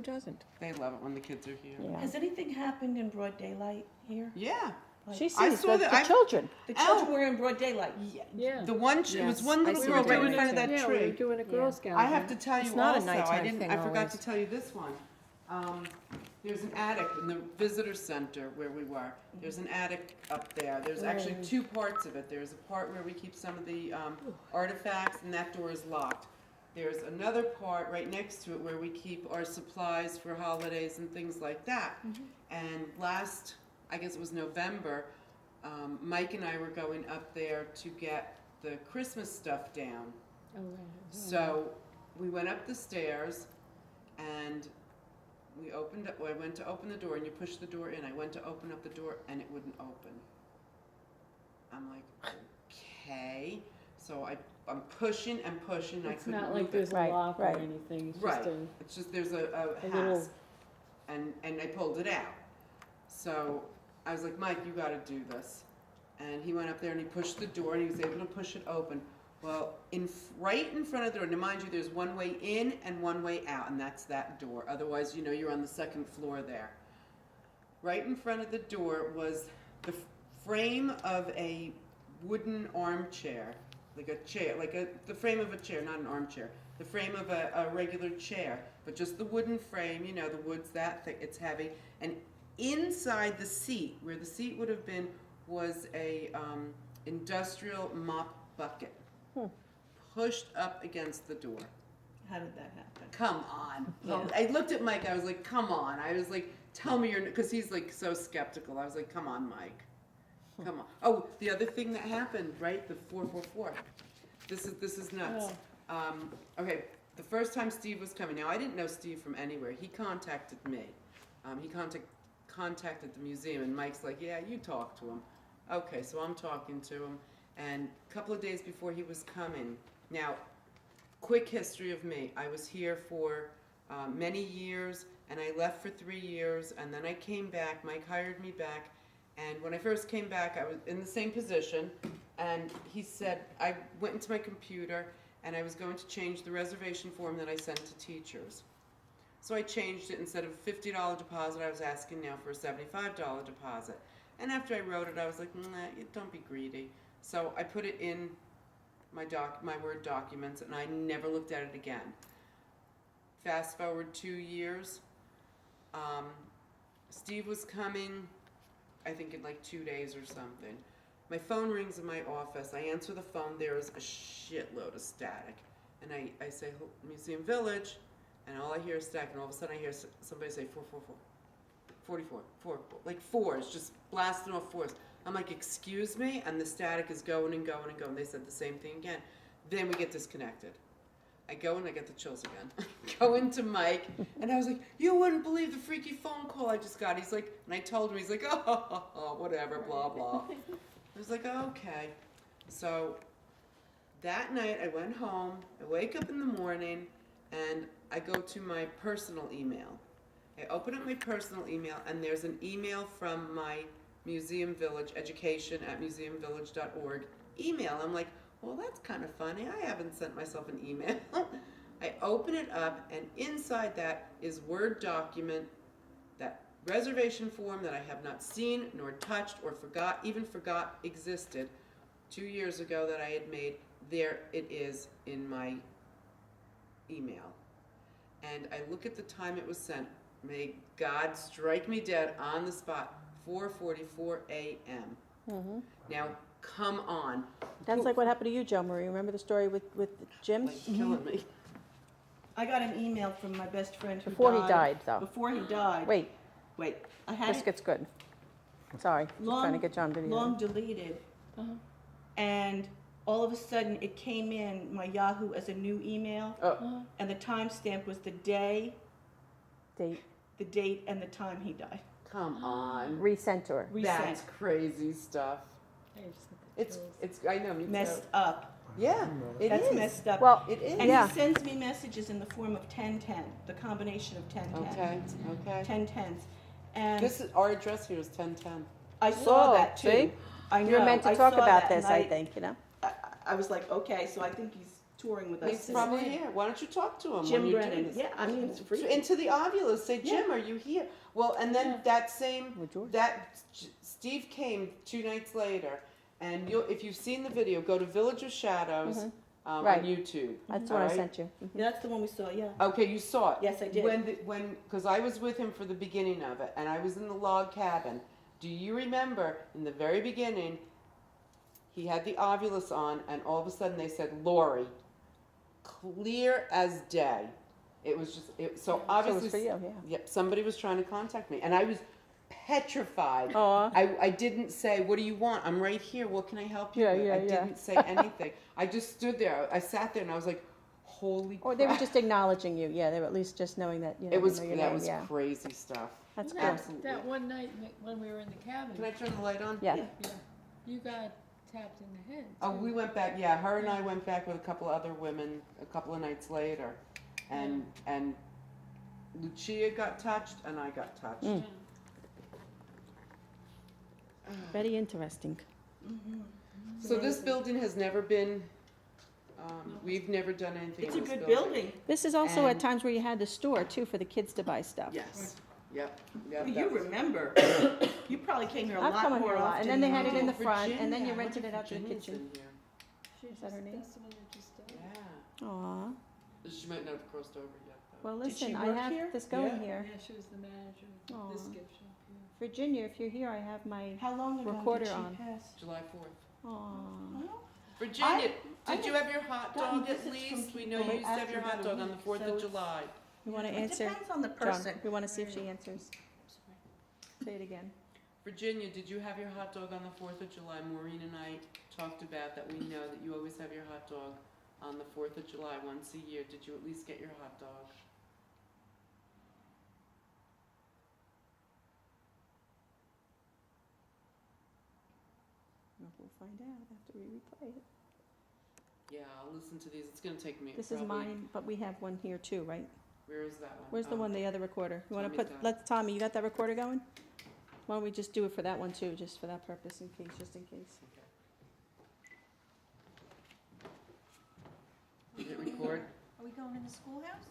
Who doesn't? They love it when the kids are here. Yeah. Has anything happened in broad daylight here? Yeah. Like, She I sees saw the that- children. the children were in broad daylight. Yeah. The one, it was Yes, one I little see girl what right you're in front of doing. that Yeah, we were tree. doing a Girl Scout. I have to tell you It's not a also, nighttime thing I forgot always. to tell you this one. There's an attic in the visitor center where we were. There's an attic up there. There's actually two parts of it. There's a part where we keep some of the artifacts, and that door is locked. There's another part right next to it where we keep our supplies for holidays and things like that. And last, I guess it was November, Mike and I were going up there to get the Christmas stuff down. Oh, right. So we went up the stairs and we opened up, I went to open the door and you push the door in. I went to open up the door and it wouldn't open. I'm like, okay. So I'm pushing and pushing. It's I couldn't not like move it. there's a Right, lock right. or anything. It's Right. just a, It's just there's a little- hasp. And I pulled it out. So I was like, Mike, you gotta do this. And he went up there and he pushed the door and he was able to push it open. Well, right in front of the door, now mind you, there's one way in and one way out, and that's that door. Otherwise, you know, you're on the second floor there. Right in front of the door was the frame of a wooden armchair, like a chair, the frame of a chair, not an armchair. The frame of a regular chair, but just the wooden frame, you know, the wood's that thick, it's heavy. And inside the seat, where the seat would have been, was a industrial mop bucket. Pushed up against the door. How did that happen? Come on. Yeah. I looked at Mike, I was like, come on. I was like, tell me you're, because he's like so skeptical. I was like, come on, Mike. Come on. Oh, the other thing that happened, right? The 444. This is nuts. Okay, the first time Steve was coming, now I didn't know Steve from anywhere. He contacted me. He contacted the museum, and Mike's like, yeah, you talk to him. Okay, so I'm talking to him, and a couple of days before he was coming, now, quick history of me. I was here for many years, and I left for 3 years, and then I came back. Mike hired me back, and when I first came back, I was in the same position, and he said, I went into my computer, and I was going to change the reservation form that I sent to teachers. So I changed it. Instead of a $50 deposit, I was asking now for a $75 deposit. And after I wrote it, I was like, nah, don't be greedy. So I put it in my Word documents, and I never looked at it again. Fast forward 2 years, Steve was coming, I think in like 2 days or something. My phone rings in my office. I answer the phone. There is a shitload of static. And I say, Museum Village, and all I hear is static, and all of a sudden I hear somebody say 444. 44, 4, like fours, just blasting off fours. I'm like, excuse me? And the static is going and going and going. They said the same thing again. Then we get disconnected. I go and I get the chills again. Go into Mike, and I was like, you wouldn't believe the freaky phone call I just got. He's like, and I told him, he's like, oh, whatever, blah, blah. I was like, okay. So that night I went home, I wake up in the morning, and I go to my personal email. I open up my personal email, and there's an email from my Museum Village, education@museumvillage.org email. I'm like, well, that's kind of funny. I haven't sent myself an email. I open it up, and inside that is Word document, that reservation form that I have not seen nor touched or forgot existed 2 years ago that I had made. There it is in my email. And I look at the time it was sent. May God strike me dead on the spot, 4:44 a.m. Now, come on. That's like what happened to you, Joe Marie. Remember the story with Jim? Like killing me. I got an email from my best friend who Before he died, though. Before he died. Wait, I had this it gets good. Sorry, just trying to get you on video. long deleted, and all of a sudden it came in my Yahoo as a new email, and the timestamp was the day, Date. the date, and the time he died. Come on. Resent to her. That's crazy stuff. It's I know, me too. Messed up. Yeah, it That's is. messed up. Well, It is. And yeah. he sends me messages in the form of 1010, the combination of 1010. Okay. 1010s. And This is, our address here is 1010. I saw Oh, that too. see? I know. You were meant to I talk saw about that, this, and I think, you know? I was like, okay, so I think he's touring with us. He's probably here. Why don't you talk to him Jim when you're Brennan. doing this? Yeah, I mean, it's free. Into the Ovilus, say, Jim, are you here? Well, and then that same, With George. Steve came 2 nights later, and if you've seen the video, go to Village of Shadows Right. on YouTube. That's all what I right? sent you. Yeah, that's the one we saw, yeah. Okay, you saw it. Yes, I did. Because I was with him for the beginning of it, and I was in the log cabin. Do you remember in the very beginning, he had the Ovilus on, and all of a sudden they said, Lori, clear as day. It was just, so obviously, for you, yeah. Yep, somebody was trying to contact me, and I was petrified. Aw. I didn't say, what do you want? I'm right here. What can I help you Yeah, with? yeah, I yeah. didn't say anything. I just stood there. I sat there, and I was like, holy Or they were crap. just acknowledging you. Yeah, they were at least just knowing that, you know, It was, you know your that name. was Yeah. crazy stuff. That's Well, cool. Absolutely. That one night when we were in the cabin, Can I turn the light on? Yeah. yeah, you got tapped in the head. Oh, too. we went back, yeah, her and I went back with a couple of other women a couple of nights later. And Lucia got touched and I got touched. Mm. Very interesting. So this building has never been, we've never done anything It's in a this good building. building. This is also at And- times where you had the store too for the kids to buy stuff. Yes, yep. Well, that you was- remember. You probably came here a I've lot come in more here a lot, often. and then they had it than in we the do. front, and then you Virginia, I rented wonder it if out to the Virginia's kitchen. in here. She Is that her just- name? That's the one that just died. Yeah. Aw. She might not have crossed over yet, though. Well, Did she listen, I work have here? this going Yeah. here. Yeah, she was the manager Aw. of this gift shop here. Virginia, if you're here, I have my. How long ago Recorder did she on. pass? July 4th. Aw. Well, Virginia, I did you have your hot gotten dog at visits from least? We know people you used to have your after hot about a dog on the week, 4th so of it's- July. You want to it answer? depends on the John, person. we want to see if she answers. Say it again. Virginia, did you have your hot dog on the 4th of July? Maureen and I talked about that. We know that you always have your hot dog on the 4th of July once a year. Did you at least get your hot dog? Well, we'll find out after we replay it. Yeah, I'll listen to these. It's gonna take me This is probably- mine, but we have one here too, right? Where is that one? Where's the Oh. one, the other recorder? You want to Tommy's put, got it. let Tommy, you got that recorder going? Why don't we just do it for that one too, just for that purpose in case, just in case. Okay. Did it record? Are we going in the schoolhouse?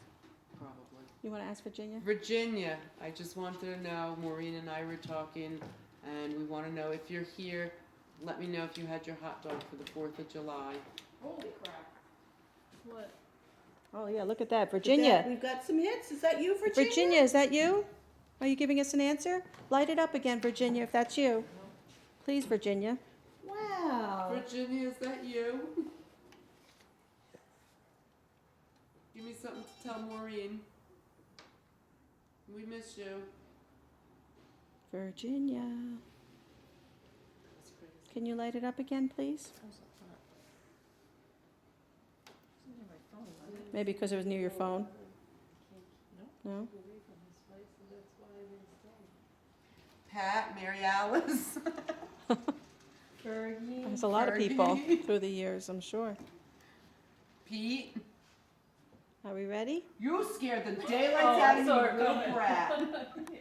Probably. You want to ask Virginia? Virginia, I just wanted to know, Maureen and I were talking, and we want to know if you're here, let me know if you had your hot dog for the 4th of July. Holy crap. What? Oh, yeah, look at that. Is that- Virginia. We've got some hits. Is that you, Virginia? Virginia, is that you? Are you giving us an answer? Light it up again, Virginia, if that's you. Please, Virginia. Wow. Virginia, is that you? Give me something to tell Maureen. We miss you. Virginia. That's crazy. Can you light it up again, please? Maybe because it was near your phone? No? Pat, Mary Alice. Fergie. There's a lot of people Fergie. through the years, I'm sure. Pete. Are we ready? You scared the daylights out of me, sorry, you go little ahead. brat.